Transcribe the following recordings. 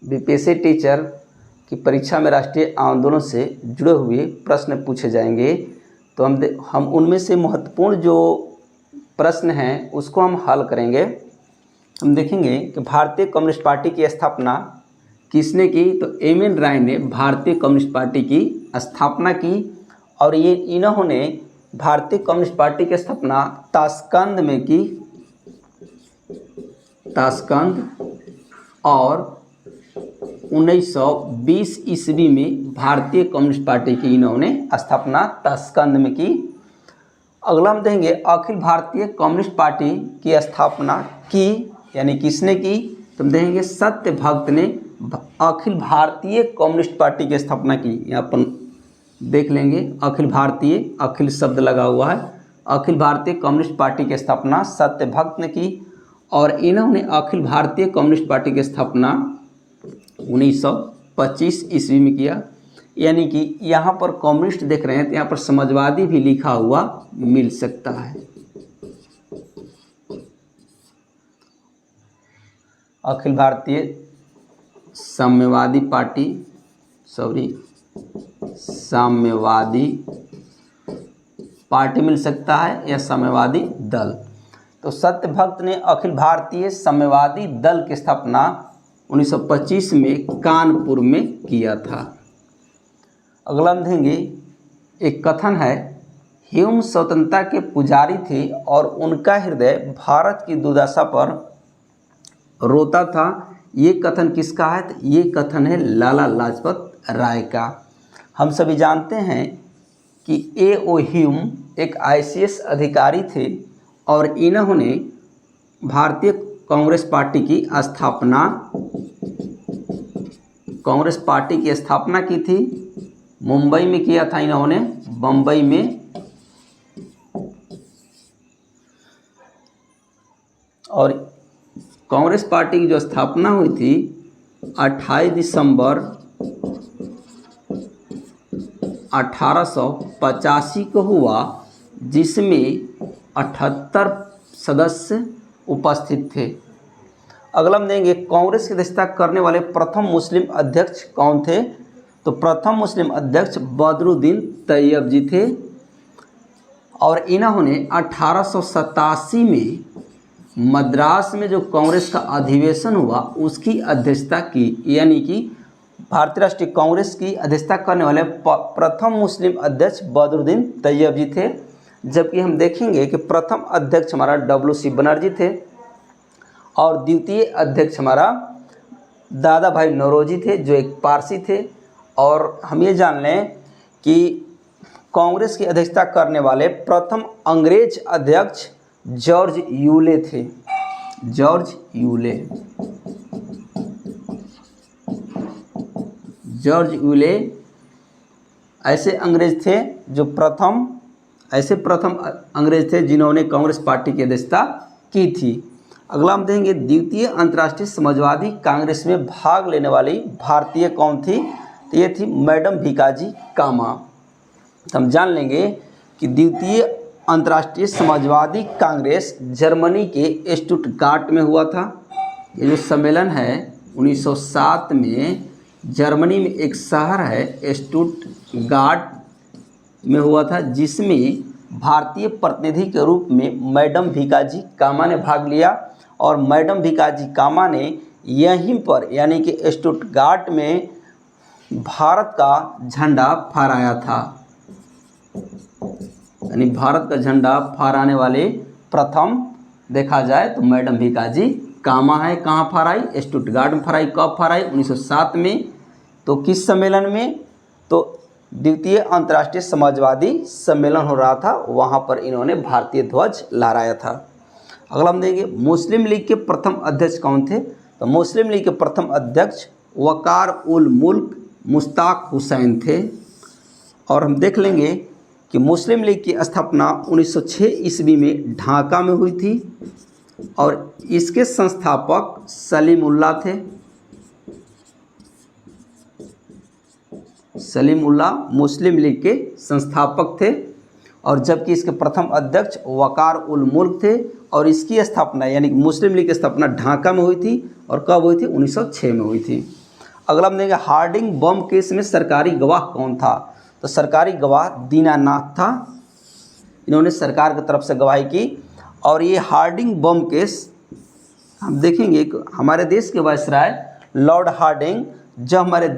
BPSC teacher की परीक्षा में राष्ट्रीय आंदोलन से जुड़े हुए प्रश्न पूछे जाएंगे। तो हम उनमें से महत्वपूर्ण जो प्रश्न हैं उसको हम हल करेंगे। हम देखेंगे कि भारतीय कम्युनिस्ट पार्टी की स्थापना किसने की। तो एम.एन. राय ने भारतीय कम्युनिस्ट पार्टी की स्थापना की और ये इन्होंने भारतीय कम्युनिस्ट पार्टी की स्थापना ताशकंद में की। ताशकंद और 1920 ईस्वी में भारतीय कम्युनिस्ट पार्टी की इन्होंने स्थापना ताशकंद में की। अगला हम देंगे अखिल भारतीय कम्युनिस्ट पार्टी की स्थापना की यानी किसने की। तो हम देखेंगे सत्यभक्त ने अखिल भारतीय कम्युनिस्ट पार्टी की स्थापना की। यहाँ पर देख लेंगे अखिल भारतीय, अखिल शब्द लगा हुआ है। अखिल भारतीय कम्युनिस्ट पार्टी की स्थापना सत्यभक्त ने की और इन्होंने अखिल भारतीय कम्युनिस्ट पार्टी की स्थापना 1925 ईस्वी में किया। यानी कि यहाँ पर कम्युनिस्ट देख रहे हैं तो यहाँ पर समाजवादी भी लिखा हुआ मिल सकता है। अखिल भारतीय साम्यवादी पार्टी, साम्यवादी पार्टी मिल सकता है या साम्यवादी दल। तो सत्यभक्त ने अखिल भारतीय साम्यवादी दल की स्थापना 1925 में कानपुर में किया था। अगला हम देंगे एक कथन है, ह्यूम स्वतंत्रता के पुजारी थे और उनका हृदय भारत की दुर्दशा पर रोता था। ये कथन किसका है। तो ये कथन है लाला लाजपत राय का। हम सभी जानते हैं कि ए.ओ. ह्यूम एक आईसीएस अधिकारी थे और इन्होंने भारतीय कांग्रेस पार्टी की स्थापना की थी। मुंबई में किया था इन्होंने, बम्बई में। और कांग्रेस पार्टी की जो स्थापना हुई थी 28 दिसंबर 1885 को हुआ, जिसमें 78 सदस्य उपस्थित थे। अगला हम देंगे कांग्रेस की अध्यक्षता करने वाले प्रथम मुस्लिम अध्यक्ष कौन थे। तो प्रथम मुस्लिम अध्यक्ष बदरुद्दीन तैयब जी थे और इन्होंने 1887 में मद्रास में जो कांग्रेस का अधिवेशन हुआ उसकी अध्यक्षता की। यानी कि भारतीय राष्ट्रीय कांग्रेस की अध्यक्षता करने वाले प्रथम मुस्लिम अध्यक्ष बदरुद्दीन तैयब जी थे। जबकि हम देखेंगे कि प्रथम अध्यक्ष हमारा W.C. बनर्जी थे और द्वितीय अध्यक्ष हमारा दादा भाई नौरोजी थे जो एक पारसी थे। और हम ये जान लें कि कांग्रेस की अध्यक्षता करने वाले प्रथम अंग्रेज अध्यक्ष जॉर्ज यूले थे। जॉर्ज यूले ऐसे अंग्रेज थे जो प्रथम अंग्रेज थे जिन्होंने कांग्रेस पार्टी की अध्यक्षता की थी। अगला हम देखेंगे द्वितीय अंतर्राष्ट्रीय समाजवादी कांग्रेस में भाग लेने वाली भारतीय कौन थी। तो ये थी मैडम भीकाजी कामा। तो हम जान लेंगे कि द्वितीय अंतर्राष्ट्रीय समाजवादी कांग्रेस जर्मनी के स्टुटगार्ट में हुआ था। ये जो सम्मेलन है 1907 में जर्मनी में एक शहर है स्टुटगार्ट में हुआ था, जिसमें भारतीय प्रतिनिधि के रूप में मैडम भीकाजी कामा ने भाग लिया और मैडम भीकाजी कामा ने यहीं पर यानी कि स्टुटगार्ट में भारत का झंडा फहराया था। यानी भारत का झंडा फहराने वाले प्रथम देखा जाए तो मैडम भीकाजी कामा है। कहाँ फहराई। स्टुटगार्ट में फहराई। कब फहराई। 1907 में। तो किस सम्मेलन में। तो द्वितीय अंतर्राष्ट्रीय समाजवादी सम्मेलन हो रहा था, वहाँ पर इन्होंने भारतीय ध्वज लहराया था। अगला हम देंगे मुस्लिम लीग के प्रथम अध्यक्ष कौन थे। तो मुस्लिम लीग के प्रथम अध्यक्ष वकार उल मुल्क मुश्ताक हुसैन थे। और हम देख लेंगे कि मुस्लिम लीग की स्थापना 1906 ईस्वी में ढाका में हुई थी और इसके संस्थापक सलीमुल्लाह थे। सलीमुल्लाह मुस्लिम लीग के संस्थापक थे और जबकि इसके प्रथम अध्यक्ष वकार उल मुल्क थे और इसकी स्थापना यानी कि मुस्लिम लीग की स्थापना ढाका में हुई थी और कब हुई थी? 1906 में हुई थी। अगला हम देखेंगे हार्डिंग बम केस में सरकारी गवाह कौन था? तो सरकारी गवाह दीनानाथ था, इन्होंने सरकार की तरफ से गवाही की। और ये हार्डिंग बम केस हम देखेंगे हमारे देश के वायसराय लॉर्ड हार्डिंग जब हमारे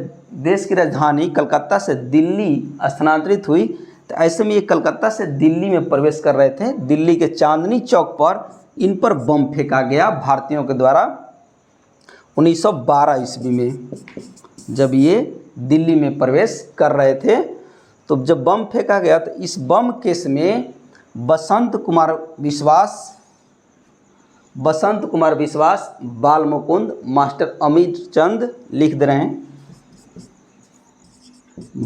देश की राजधानी कलकत्ता से दिल्ली स्थानांतरित हुई तो ऐसे में ये कलकत्ता से दिल्ली में प्रवेश कर रहे थे। दिल्ली के चांदनी चौक पर इन पर बम फेंका गया भारतीयों के द्वारा 1912 ईस्वी में। जब ये दिल्ली में प्रवेश कर रहे थे तो जब बम फेंका गया तो इस बम केस में बसंत कुमार विश्वास, बाल मुकुंद, मास्टर अमीर चंद लिख दे रहे हैं,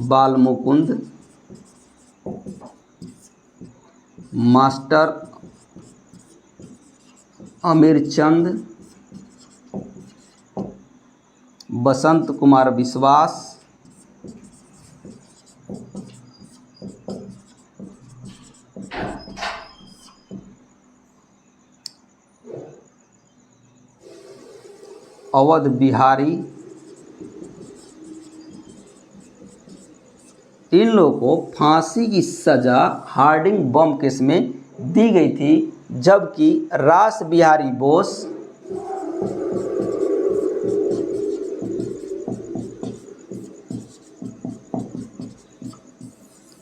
बाल मुकुंद, मास्टर अमीर चंद, बसंत कुमार विश्वास, अवध बिहारी, इन लोगों को फांसी की सज़ा हार्डिंग बम केस में दी गई थी, जबकि रास बिहारी बोस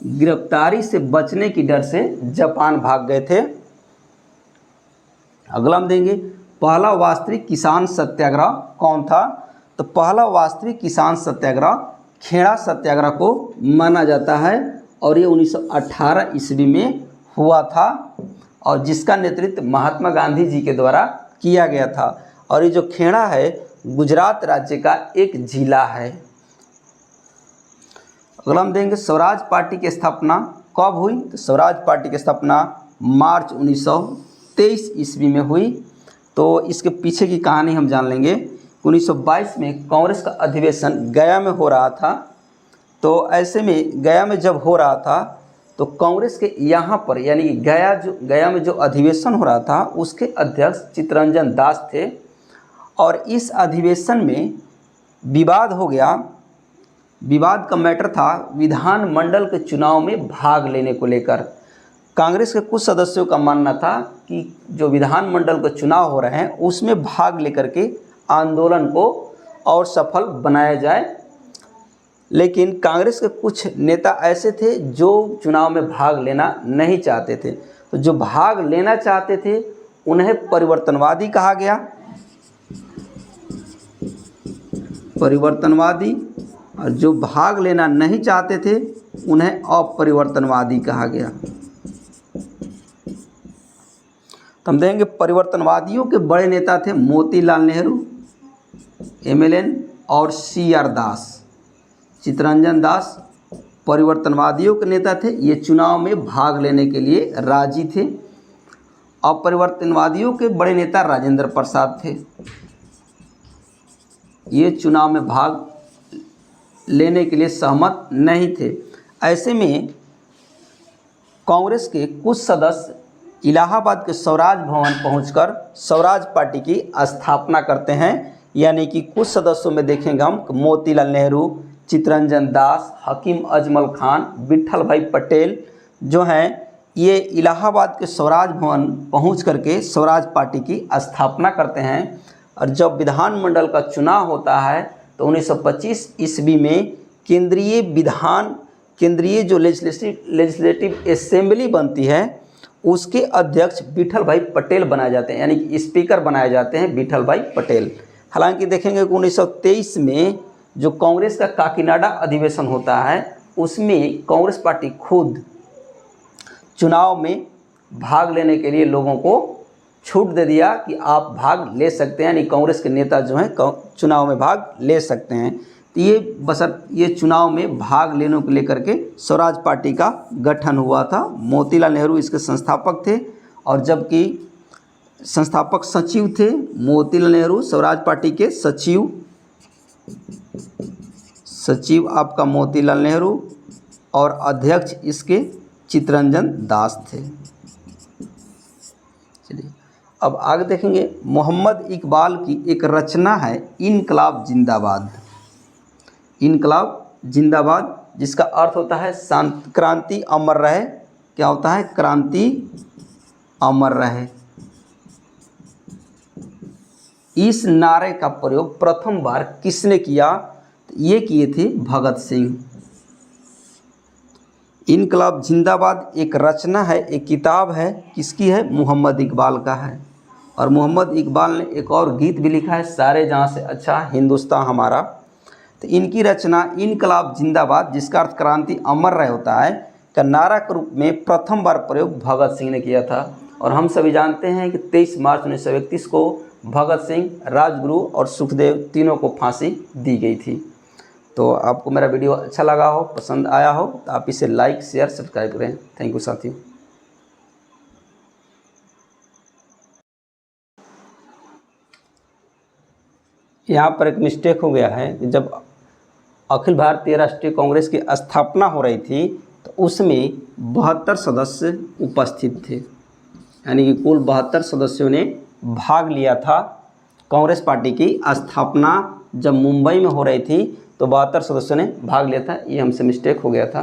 गिरफ्तारी से बचने की डर से जापान भाग गए थे। अगला हम देंगे पहला वास्तविक किसान सत्याग्रह कौन था? तो पहला वास्तविक किसान सत्याग्रह खेड़ा सत्याग्रह को माना जाता है और ये 1918 ईस्वी में हुआ था और जिसका नेतृत्व महात्मा गांधी जी के द्वारा किया गया था। और ये जो खेड़ा है गुजरात राज्य का एक जिला है। अगला हम देंगे स्वराज पार्टी की स्थापना कब हुई? तो स्वराज पार्टी की स्थापना मार्च 1923 ईस्वी में हुई। तो इसके पीछे की कहानी हम जान लेंगे। 1922 में कांग्रेस का अधिवेशन गया में हो रहा था। तो ऐसे में गया में जब हो रहा था तो कांग्रेस के यहाँ पर यानी कि गया में जो अधिवेशन हो रहा था उसके अध्यक्ष चित्तरंजन दास थे और इस अधिवेशन में विवाद हो गया। विवाद का मैटर था विधानमंडल के चुनाव में भाग लेने को लेकर। कांग्रेस के कुछ सदस्यों का मानना था कि जो विधानमंडल के चुनाव हो रहे हैं उसमें भाग लेकर के आंदोलन को और सफल बनाया जाए, लेकिन कांग्रेस के कुछ नेता ऐसे थे जो चुनाव में भाग लेना नहीं चाहते थे। तो जो भाग लेना चाहते थे उन्हें परिवर्तनवादी कहा गया, परिवर्तनवादी, और जो भाग लेना नहीं चाहते थे उन्हें अपरिवर्तनवादी कहा गया। तो हम देखेंगे परिवर्तनवादियों के बड़े नेता थे मोतीलाल नेहरू MLN और CR दास। चित्तरंजन दास परिवर्तनवादियों के नेता थे, ये चुनाव में भाग लेने के लिए राजी थे। अपरिवर्तनवादियों के बड़े नेता राजेंद्र प्रसाद थे, ये चुनाव में भाग लेने के लिए सहमत नहीं थे। ऐसे में कांग्रेस के कुछ सदस्य इलाहाबाद के स्वराज भवन पहुंचकर स्वराज पार्टी की स्थापना करते हैं। यानी कि कुछ सदस्यों में देखेंगे हम मोतीलाल नेहरू, चित्तरंजन दास, हकीम अजमल खान, विट्ठल भाई पटेल जो हैं ये इलाहाबाद के स्वराज भवन पहुंच करके स्वराज पार्टी की स्थापना करते हैं। और जब विधानमंडल का चुनाव होता है तो 1925 ईस्वी में केंद्रीय जो लेजिस्लेटिव असेंबली बनती है उसके अध्यक्ष विट्ठल भाई पटेल बनाए जाते हैं, यानी कि स्पीकर बनाए जाते हैं विट्ठल भाई पटेल। हालांकि देखेंगे कि 1923 में जो कांग्रेस का काकीनाडा अधिवेशन होता है उसमें कांग्रेस पार्टी खुद चुनाव में भाग लेने के लिए लोगों को छूट दे दिया कि आप भाग ले सकते हैं, यानी कांग्रेस के नेता जो हैं चुनाव में भाग ले सकते हैं। तो ये चुनाव में भाग लेने को लेकर के स्वराज पार्टी का गठन हुआ था। मोतीलाल नेहरू इसके संस्थापक थे और जबकि संस्थापक सचिव थे मोतीलाल नेहरू, स्वराज पार्टी के सचिव आपका मोतीलाल नेहरू और अध्यक्ष इसके चित्तरंजन दास थे। चलिए अब आगे देखेंगे, मोहम्मद इकबाल की एक रचना है इनकलाब जिंदाबाद। इनकलाब जिंदाबाद, जिसका अर्थ होता है शांति, क्रांति अमर रहे। क्या होता है? क्रांति अमर रहे। इस नारे का प्रयोग प्रथम बार किसने किया? तो ये किए थे भगत सिंह। इनकलाब जिंदाबाद एक रचना है, एक किताब है, किसकी है? मोहम्मद इकबाल का है। और मोहम्मद इकबाल ने एक और गीत भी लिखा है, सारे जहाँ से अच्छा हिंदुस्तान हमारा। तो इनकी रचना इनकलाब जिंदाबाद, जिसका अर्थ क्रांति अमर रहे होता है, का नारा के रूप में प्रथम बार प्रयोग भगत सिंह ने किया था। और हम सभी जानते हैं कि 23 मार्च 1931 को भगत सिंह, राजगुरु और सुखदेव तीनों को फांसी दी गई थी। तो आपको मेरा वीडियो अच्छा लगा हो, पसंद आया हो, तो आप इसे लाइक, शेयर, सब्सक्राइब करें। थैंक यू साथियों। यहाँ पर एक मिस्टेक हो गया है कि जब अखिल भारतीय राष्ट्रीय कांग्रेस की स्थापना हो रही थी तो उसमें 72 सदस्य उपस्थित थे, यानी कि कुल 72 सदस्यों ने भाग लिया था। कांग्रेस पार्टी की स्थापना जब मुंबई में हो रही थी तो 72 सदस्यों ने भाग लिया था। ये हमसे मिस्टेक हो गया था।